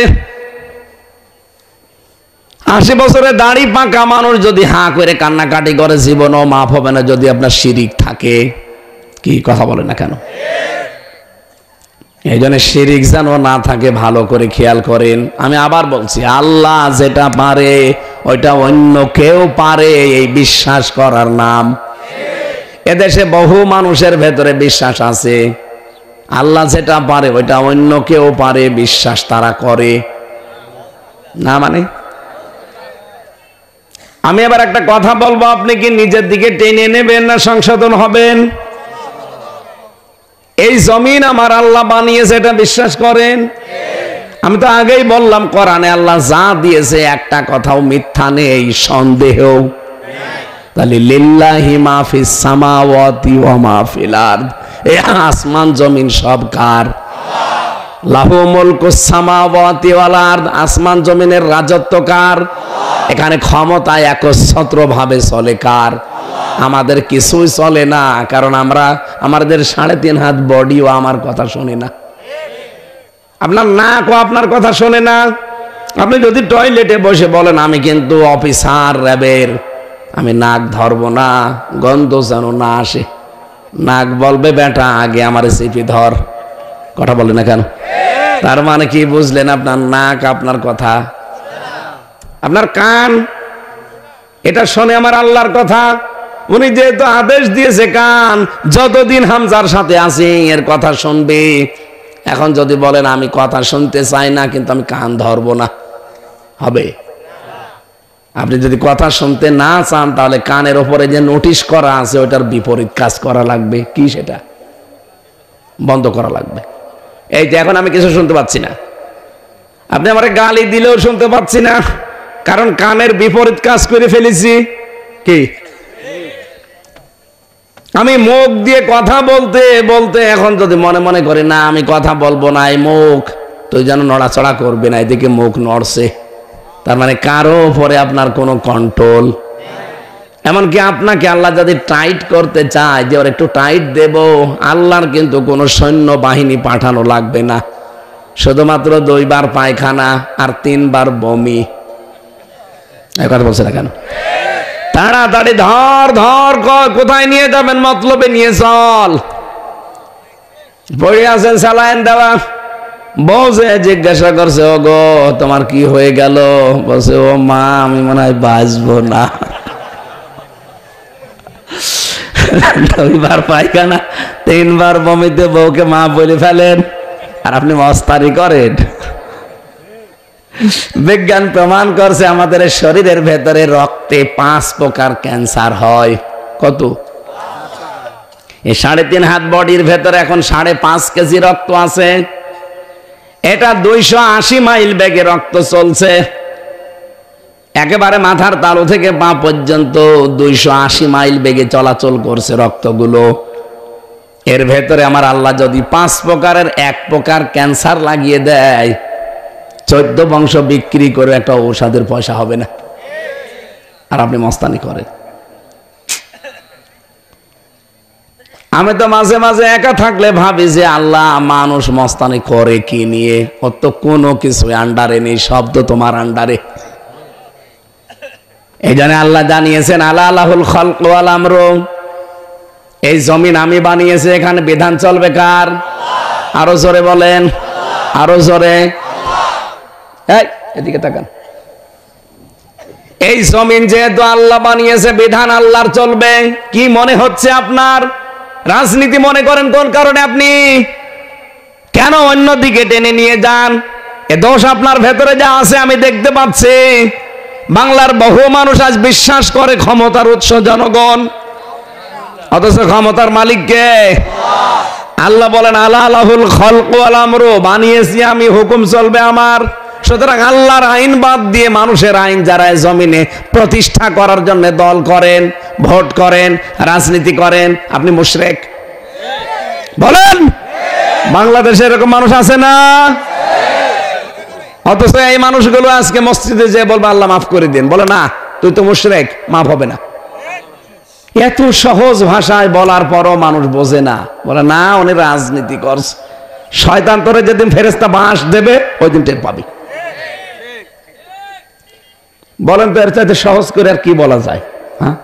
80 বছরে দাড়ি পাকা মানুষ যদি হাঁ করে কান্নাকাটি করে, জীবনও মাফ হবে না যদি আপনার শিরিক থাকে। কি কথা বলেন না কেন? এই জন্য শিরিক যেন না থাকে, ভালো করে খেয়াল করেন। আমি আবার বলছি, আল্লাহ যেটা পারে ওইটা অন্য কেউ পারে, এই বিশ্বাস করার নাম। এদেশে বহু মানুষের ভেতরে বিশ্বাস আছে আল্লাহ যেটা পারে ওইটা অন্য কেউ পারে, বিশ্বাস তারা করে না। মানে আমি আবার একটা কথা বলবো, আপনি কি নিজের দিকে টেনে নেবেন না সংশোধন হবেন? এই জমিন আমার আল্লাহ বানিয়েছে, এটা বিশ্বাস করেন? আমি তো আগেই বললাম, কোরআনে আল্লাহ যা দিয়েছে একটা কথাও মিথ্যা নেই, সন্দেহ। তাহলে লিল্লাহি মা ফিস সামাওয়াতি ওয়া মা ফিল আরদ, এই আসমান জমিন সব কার? লাহু মুলকুস সামাওয়াতি ওয়াল আরদ, আসমান জমিনের রাজত্ব কার? এখানে ক্ষমতা একচ্ছত্র ভাবে চলে কার? আমাদের কিছুই চলে না, কারণ আমাদের 3.5 হাত বডিও আমার কথা শোনে না, আপনার নাকও আপনার কথা শোনে না। আপনি যদি টয়লেটে বসে বলেন আমি কিন্তু অফিসার র্যাবের, আমি নাক ধরবো না, গন্ধ যেন না আসে, নাক বলবে বেটা আগে আমার সিপি ধর। কথা বলে না কেন? তার মানে কি বুঝলেন? আপনার নাক আপনার কথা, আপনার কান এটা শোনে আমার আল্লাহর কথা। উনি যেহেতু আদেশ দিয়েছে, কান যতদিন হামজার সাথে আছি এর কথা শুনবে। এখন যদি বলেন আমি কথা শুনতে চাই না কিন্তু আমি কান ধরবো না, হবে? আপনি যদি কথা শুনতে না চান তাহলে কানের ওপরে যে নোটিশ করা আছে ওইটার বিপরীত কাজ করা লাগবে। কি? সেটা বন্ধ করা লাগবে। এই যে এখন আমি কিছু শুনতে পাচ্ছি না, আপনি আমাকে গালি দিলেও শুনতে পাচ্ছি না, কারণ কানের বিপরীত কাজ করে ফেলেছি। কি? আমি মুখ দিয়ে কথা বলতে বলতে এখন যদি মনে মনে করি না আমি কথা বলবো না, এই মুখ তুই যেন নড়াচড়া করবে না, এদিকে মুখ নড়ছে, তার মানে কারো উপরে আপনার কোনো কন্ট্রোল। এমনকি আপনাকে আল্লাহ যদি টাইট করতে চায় যে ওর একটু টাইট দেব, আল্লাহর কিন্তু কোনো সৈন্য বাহিনী পাঠানো লাগবে না, শুধুমাত্র 2 বার পায়খানা আর 3 বার বমি, এই কথা বলছে না কেন? তাড়াতাড়ি ধর ধর, কোথায় নিয়ে যাবেন? মতলবে নিয়ে চল। পড়ে আছেন, স্যালাইন দেওয়া। বউছে জিজ্ঞাসা করছে, ও গো তোমার কি হয়ে গেল? বলছে, ও মা আমি মনে হয় বাঁচবো না। 2 বার পায়খানা, 3 বার বমিতে বউকে মা বলে ফেলেন, আর আপনি মস্তানি করেন। বিজ্ঞান প্রমাণ করছে আমাদের শরীরের ভেতরে রক্তে 5 প্রকার ক্যান্সার হয়। কত? এই 3.5 হাত বডির ভেতরে এখন 5.5 কেজি রক্ত আছে। এটা 280 মাইল বেগে রক্ত চলছে, একেবারে মাথার তালু থেকে পা পর্যন্ত 280 মাইল বেগে চলাচল করছে রক্তগুলো। এর ভেতরে আমার আল্লাহ যদি 5 প্রকারের 1 প্রকার ক্যান্সার লাগিয়ে দেয়, 14 বংশ বিক্রি করে একটা ঔষধের পয়সা হবে না, আর আপনি মস্তানি করেন। আমি তো মাঝে মাঝে একা থাকলে ভাবি যে আল্লাহ মানুষ মস্তানি করে কি নিয়ে? ওর তো কোনো কিছু আন্ডারে নেই, সব তো তোমার আন্ডারে। এই জন্য আল্লাহ জানিয়েছেন, আলা আলাহুল খালক ওয়াল আমর, এই জমিন আমি বানিয়েছি, এখানে বিধান চলবে কার? আরো জোরে বলেন, আরো জোরে। এই এদিকে তাকান। এই জমিন যেহেতু আল্লাহ বানিয়েছে, বিধান আল্লাহর চলবে। কি মনে হচ্ছে আপনার? রাজনীতি মনে করেন কোন কারণে? আপনি কেন অন্যদিকে টেনে নিয়ে যান? এ দোষ আপনার ভেতরে যা আছে আমি দেখতে পাচ্ছি। বাংলার বহু মানুষ আজ বিশ্বাস করে ক্ষমতার উৎস জনগণ, অথচ ক্ষমতার মালিক কে? আল্লাহ বলেন, আলা আলাহুল খালক ওয়াল আমর, বানিয়েছি আমি, হুকুম চলবে আমার। সুতরাং আল্লাহর আইন বাদ দিয়ে মানুষের আইন যারা জমিনে প্রতিষ্ঠা করার জন্য দল করেন, ভোট করেন, রাজনীতি করেন, আপনি মুশরিক। বলেন, বাংলাদেশে এরকম মানুষ আছে না? অথচ এই মানুষগুলো আজকে মসজিদে যে বলবে আল্লাহ মাফ করে দিন, বলে না তুই তো মুশরিক, মাফ হবে না। এত সহজ ভাষায় বলার পরও মানুষ বোঝে না, বলে না উনি রাজনীতি করছে। শয়তান তোরে যেদিন ফেরেশতা বাঁশ দেবে ওই দিন টের পাবি। বলেন তো এর চাইতে সহজ করে আর কি বলা যায়? হ্যাঁ,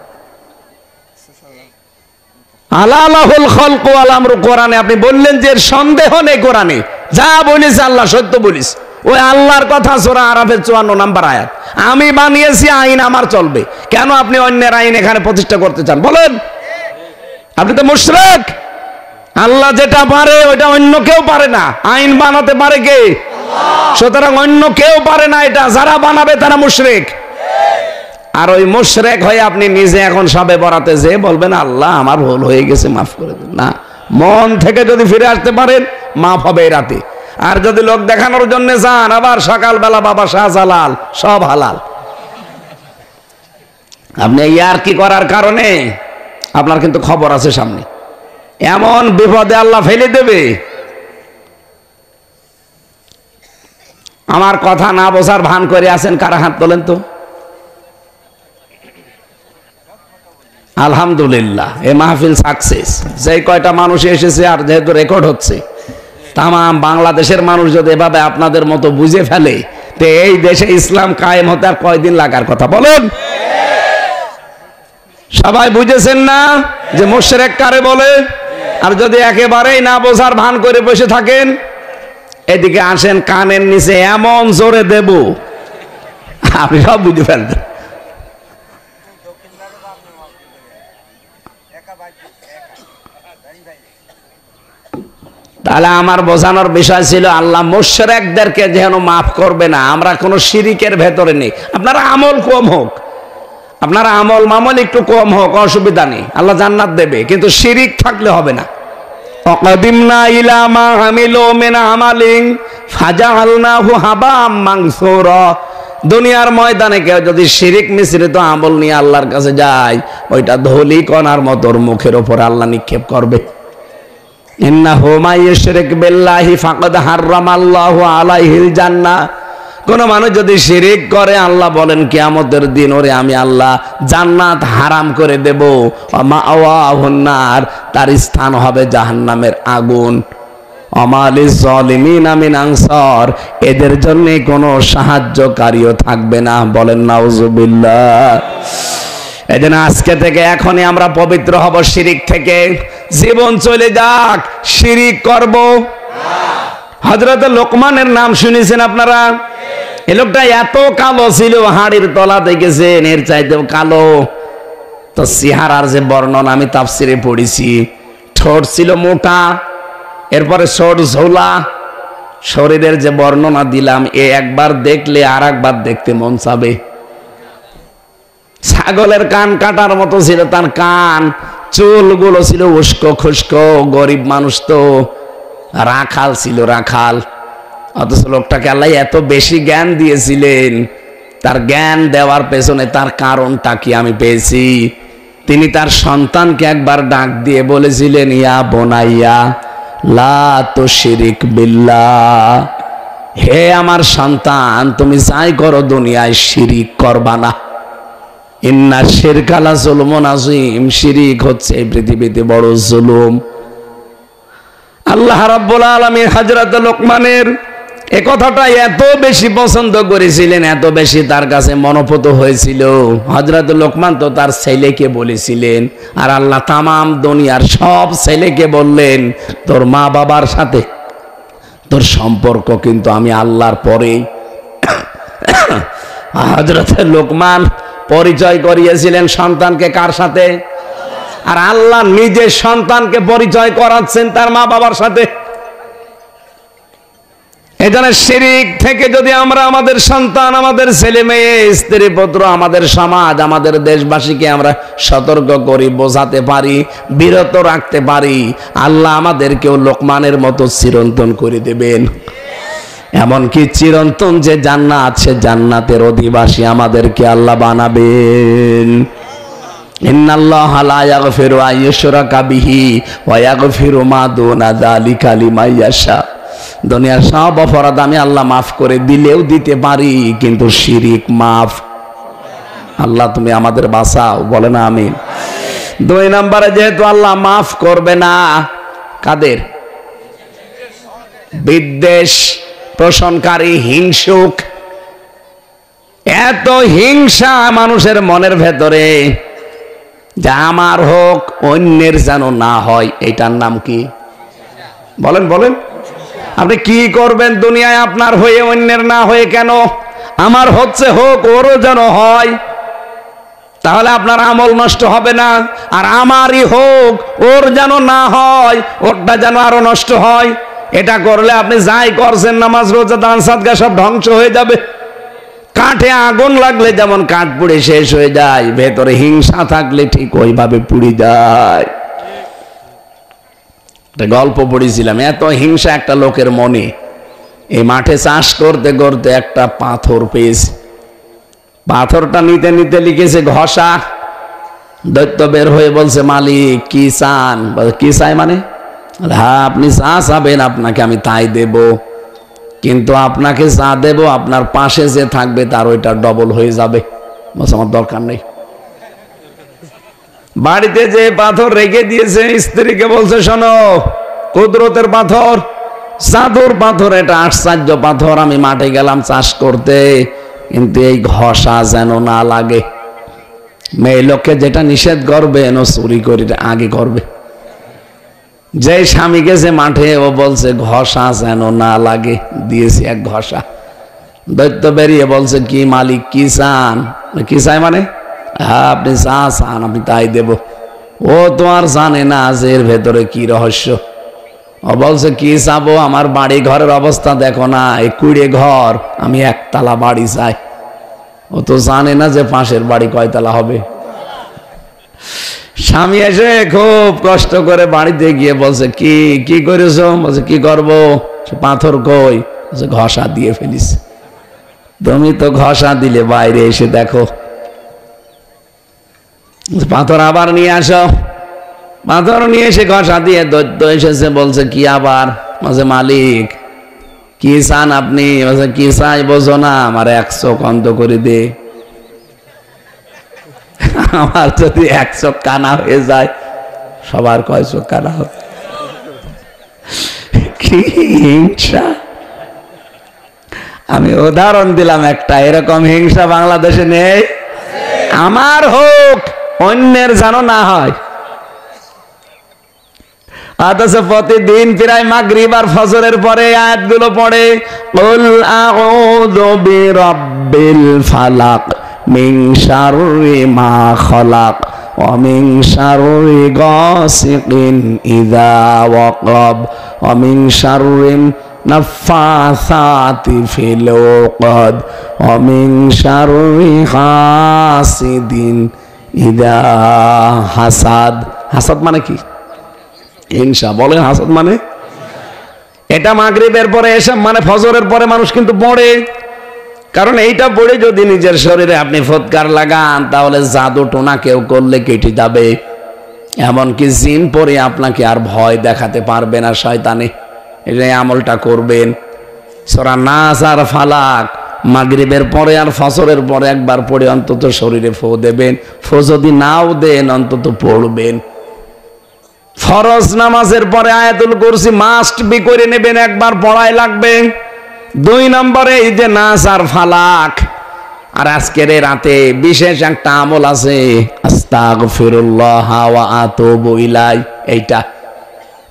আলা আলাহুল খালক ওয়াল আমর কোরআনে আপনি বললেন যে সন্দেহ নেই, কোরআনে যা বলেছে আল্লাহ সত্য বলিস। ওই আল্লাহর কথা সূরা আরাফের 54 নম্বর আয়াত, আমি বানিয়েছি আইন আমার চলবে। কেন আপনি অন্যের আইন এখানে প্রতিষ্ঠা করতে চান? বলেন, আপনি তো মুশরিক। আল্লাহ যেটা পারে ওইটা অন্য কেউ পারে না। আইন বানাতে পারে কে? আল্লাহ। সুতরাং অন্য কেউ পারে না এটা, যারা বানাবে তারা মুশরিক। আর ওই মুশরিক হয়ে আপনি নিজে এখন সবে বরাতে যে বলবেন আল্লাহ আমার ভুল হয়ে গেছে মাফ করে দিন, না, মন থেকে যদি ফিরে আসতে পারেন মাফ হবে এই রাতে। আর যদি লোক দেখানোর জন্য যান, আবার সকালবেলা বাবা শাহজালাল সব হালাল। আপনি ইয়ার কি করার কারণে আপনার কিন্তু খবর আছে সামনে, এমন বিপদে আল্লাহ ফেলে দেবে। আমার কথা না বোঝার ভান করে আছেন কারা? হাত তোলেন তো। আলহামদুলিল্লাহ, এই মাহফিল সাকসেস। যে কয়টা মানুষ এসেছে, আর যেহেতু রেকর্ড হচ্ছে, তাম বাংলাদেশের মানুষ যদি এভাবে আপনাদের মতো বুঝে ফেলে, তো এই দেশে ইসলাম কায়েম হতে আর কয়দিন লাগার কথা? বলেন, সবাই বুঝেছেন না যে মুশরিক কারে বলে? আর যদি একেবারেই না বোঝার ভান করে বসে থাকেন, এদিকে আসেন, কানের নিচে এমন জোরে দেব আপনি সব বুঝে ফেলবেন। তাহলে আমার বোঝানোর বিষয় ছিল আল্লাহ মুশরিকদেরকে যেন মাফ করবে না। আমরা কোনো শিরিকের ভেতরে নেই। আপনারা আমল কম হোক, আপনারা আমল মামল একটু কম হোক, অসুবিধা নেই, আল্লাহ জান্নাত দেবে, কিন্তু শিরিক থাকলে হবে না। ওয়াকাদিমনা ইলা মা আমিলু মিন আমালিন ফাজআলনাহু হাবাম মানসুরা। দুনিয়ার ময়দানে কেউ যদি শিরিক মিশ্রিত আমল নিয়ে আল্লাহর কাছে যায়, ওইটা ধুলি কণার মতো মুখের উপর আল্লাহ নিক্ষেপ করবে। ইন্নাহু মা ইউশরিক বিল্লাহি ফাকাদ হারামাল্লাহু আলাইহিল জান্নাহ। কোন মানুষ যদি শিরিক করে, আল্লাহ বলেন কিয়ামতের দিন ওরে আমি আল্লাহ জান্নাত হারাম করে দেব। ওয়া মাআওয়াহুন নার, তার স্থান হবে জাহান্নামের আগুন। ওমা লিয-যালিমিনা মিন আনসার, এদের জন্য কোনো সাহায্যকারীও থাকবে না। বলেন নাউযুবিল্লাহ। এজন্য আজকে থেকে এখনই আমরা পবিত্র হব শিরিক থেকে। জীবন চলে যাক, শিরিক করব হযরত লোকমানের নাম শুনেছেন আপনারা? এই লোকটা এত কালো ছিল, হাড়ির তলা দেখেছেন, এর চাইতেও কালো। তো চেহারার যে বর্ণনা আমি তাফসিরে পড়েছি, ঠোঁট ছিল মোটা, এরপরে ঠোঁট ঝোলা, শরীরের যে বর্ণনা দিলাম, এ একবার দেখলে আর একবার দেখতে মন চাবে। ছাগলের কান কাটার মতো ছিল তার কান, চুলগুলো ছিল উস্কো খুস্কো, গরিব মানুষ তো, রাখাল ছিল, রাখাল। অথচ লোকটাকে আল্লাহ এত বেশি জ্ঞান দিয়েছিলেন, তার জ্ঞান দেওয়ার পেছনে তার কারণটা কি আমি পেয়েছি। তিনি তার সন্তানকে একবার ডাক দিয়ে বলেছিলেন, ইয়া বোনাইয়া লা তুশরিক বিল্লাহ, হে আমার সন্তান, তুমি যাই করো দুনিয়ায় শিরিক করবা না। ইন্না শিরকা লা যুলমুন আযীম, শিরিক হচ্ছে এই পৃথিবীতে বড় জুলুম। আল্লাহ রাব্বুল আলামিন হযরত লোকমানের এ কথাটা এত বেশি পছন্দ করেছিলেন, এত বেশি তার কাছে মনোপুত হয়েছিল। হযরত লোকমান তো তার ছেলেকে বলেছিলেন, আর আল্লাহ তামাম দুনিয়ার সব ছেলেকে বললেন, তোর মা বাবার সাথে তোর সম্পর্ক কিন্তু আমি আল্লাহর পরেই। হযরত লোকমান পরিচয় করিয়েছিলেন সন্তানকে কার সাথে? আর আল্লাহ নিজে সন্তানকে পরিচয় করাচ্ছেন তার মা বাবার সাথে। এজন্য শিরিক থেকে যদি আমরা আমাদের সন্তান, আমাদের ছেলে মেয়ে, স্ত্রী পুত্র, আমাদের সমাজ, আমাদের দেশবাসীকে আমরা সতর্ক করি, বোঝাতে পারি, বিরত রাখতে পারি, আল্লাহ আমাদেরকেও লোকমানের মতো চিরন্তন করে দেবেন। এমনকি চিরন্তন যে জান্নাত, সে জান্নাতের অধিবাসী আমাদেরকে আল্লাহ বানাবেন। ইন্নাল্লাহা লা ইয়াগফিরু আন ইউশরাকা বিহি ওয়া ইয়াগফিরু মা দুনা যালিকা লিমান ইয়াশা। দুনিয়ার সব অপরাধ আমি আল্লাহ মাফ করে দিলেও দিতে পারি, কিন্তু শিরিক মাফ। আল্লাহ তুমি আমাদের বাঁচাও, বলে না আমিন। 2 নম্বরে যেহেতু আল্লাহ মাফ করবে না, কাদের? বিদ্বেষ পোষণকারী, হিংসুক। এত হিংসা মানুষের মনের ভেতরে, যা আমার হোক অন্যের যেন না হয়, এটার নাম কি? বলেন বলেন। আপনি কি করবেন দুনিয়ায় আপনার হয়ে অন্যের না হয়ে? কেন? আমার হচ্ছে হোক, ওরও যেন হয়, তাহলে আপনার আমল নষ্ট হবে না। আর আমারই হোক, ওর যেন না হয়, ওরটা যেন আরো নষ্ট হয়। এটা করলে আপনি যাই করছেন, নামাজ রোজা দান সাদকা সব ধ্বংস হয়ে যাবে। কাঠে আগুন লাগলে যেমন কাঠ পুড়ে শেষ হয়ে যায়, ভেতরে হিংসা থাকলে ঠিক ওইভাবে পুড়ে যায়। একটা গল্প পড়েছিলাম, এত হিংসা একটা লোকের মনে। এই মাঠে চাষ করতে করতে একটা পাথর পেয়েছে, পাথরটা নিতে নিতে লিখেছে ঘষা। দৈত্য বের হয়ে বলছে, মালিক কি চান? কি চাই মানে? হ্যাঁ, আপনি যা চাবেন আপনাকে আমি তাই দেব, কিন্তু আপনাকে যা দেব আপনার পাশে যে থাকবে তার ওইটা ডবল হয়ে যাবে। বলছে আমার দরকার নেই। বাড়িতে যে পাথর রেখে দিয়েছে, স্ত্রীকে বলছে, শোনো, কুদরতের পাথর, জাদুর পাথর, এটা আশ্চর্য পাথর। আমি মাঠে গেলাম চাষ করতে, কিন্তু এই ঘষা যেন না লাগে। মেয়ে লোককে যেটা নিষেধ করবে, এনো চুরি করে আগে করবে। যে স্বামী গেছে মাঠে, ও বলছে ঘষা যেন না লাগে, দিয়েছি এক ঘষা। দৈত্য বেরিয়ে বলছে, কি মালিক কি চান? কি চাই মানে? হ্যাঁ, আপনি যা চান আমি তাই দেব। ও তো আর জানে না যে এর ভেতরে কি রহস্য। ও বলছে, কি চাবো? আমার বাড়ি ঘরের অবস্থা দেখো না, এই কুড়ে ঘর, আমি একতলা বাড়ি চাই। ও তো জানে না যে পাশের বাড়ি কয়তলা হবে। স্বামী এসে খুব কষ্ট করে বাড়িতে গিয়ে বলছে, কি কি করেছো? বলছে, কি করবো? পাথর কই? বলছে, ঘষা দিয়ে ফেলিস। তুমি তো ঘষা দিলে, বাইরে এসে দেখো। পাথর আবার নিয়ে আসো। পাথর নিয়ে এসে ঘষা দিয়ে দৈত্য এসেছে, বলছে, কি আবার? বলছে, মালিক কি চান আপনি? বলছে, কি চাই বোঝো না? আমার 1 চোখ অন্ধ করে দে। আমার যদি 1 চোখ কানা হয়ে যায়, সবার কয় চোখ কানা হবে? কি কি হিংসা! আমি উদাহরণ দিলাম একটা, এরকম হিংসা বাংলাদেশে নেই। আমার হোক, অন্যের যেন না হয়। অথচ প্রতিদিন প্রায় মাগরিব আর ফজরের পরে আয়াতগুলো পড়ে, কুল আউযু বিরাব্বিল ফালাক মিন শাররি মা খালাক ওয়া মিন শাররি গাসিকিন ইযা ওয়াকাব ওয়া মিন শাররি নাফাসাতি ফিল উকাদ ওয়া মিন শাররি হাসিদিন ইযা হাসাদ। হাসাদ মানে কি? হিংসা। বলেন হাসাদ মানে? এটা মাগরিবের পরে এসে মানে ফজরের পরে মানুষ কিন্তু পড়ে, কারণ এইটা পড়ে যদি নিজের শরীরে আপনি ফৎকার লাগান তাহলে জাদু টোনা কেউ করলে কেটে যাবে। এমনকি জিন পরে আপনাকে আর ভয় দেখাতে পারবে না শয়তানে। এই আমলটা করবেন। সূরা নাস আর ফালাক মাগরিবের পরে আর ফজরের পরে একবার পড়ে অন্তত শরীরে ফু দেবেন। ফু যদি নাও দেন অন্তত পড়বেন। ফরজ নামাজের পরে আয়াতুল কুরসি মাস্ট বি করে নেবেন, একবার পড়াই লাগবে। 2 নম্বরে এই যে নাস আর ফালাক। আর আজকের রাতে বিশেষ একটা আমল আছে, আস্তাগফিরুল্লাহ ওয়া আতুবু ইলাই। এইটা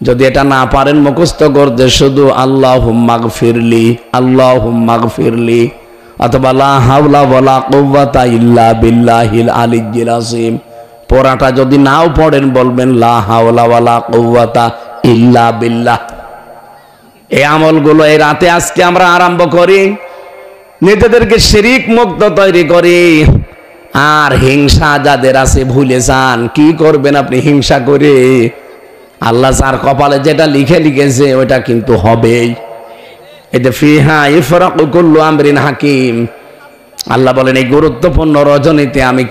যদি এটা না পারেন মুখস্থ করতে, শুধু আল্লাহুম্মা গফিরলি, আল্লাহুম্মা গফিরলি, অথবা লা হাওলা ওয়ালা কুওয়াতা ইল্লা বিল্লাহিল আলিয়্যিল আযীম। পড়াটা যদি নাও পড়েন বলবেন লা হাওলা ওয়ালা কুওয়াতা ইল্লা বিল্লাহ। এই আমলগুলো এই রাতে আজকে আমরা আরম্ভ করি, নিজেদেরকে শিরিক মুক্ত তৈরি করি। আর হিংসা যাদের আছে ভুলে যান। কি করবেন আপনি হিংসা করে? আল্লাহ যার কপালে যেটা লিখেছে ওটা কিন্তু হবেই। এটা ফিহা ইফরাকু কুল্লু আমরিন হাকিম। আল্লাহ বলেন এই গুরুত্বপূর্ণ রজনীতে আমি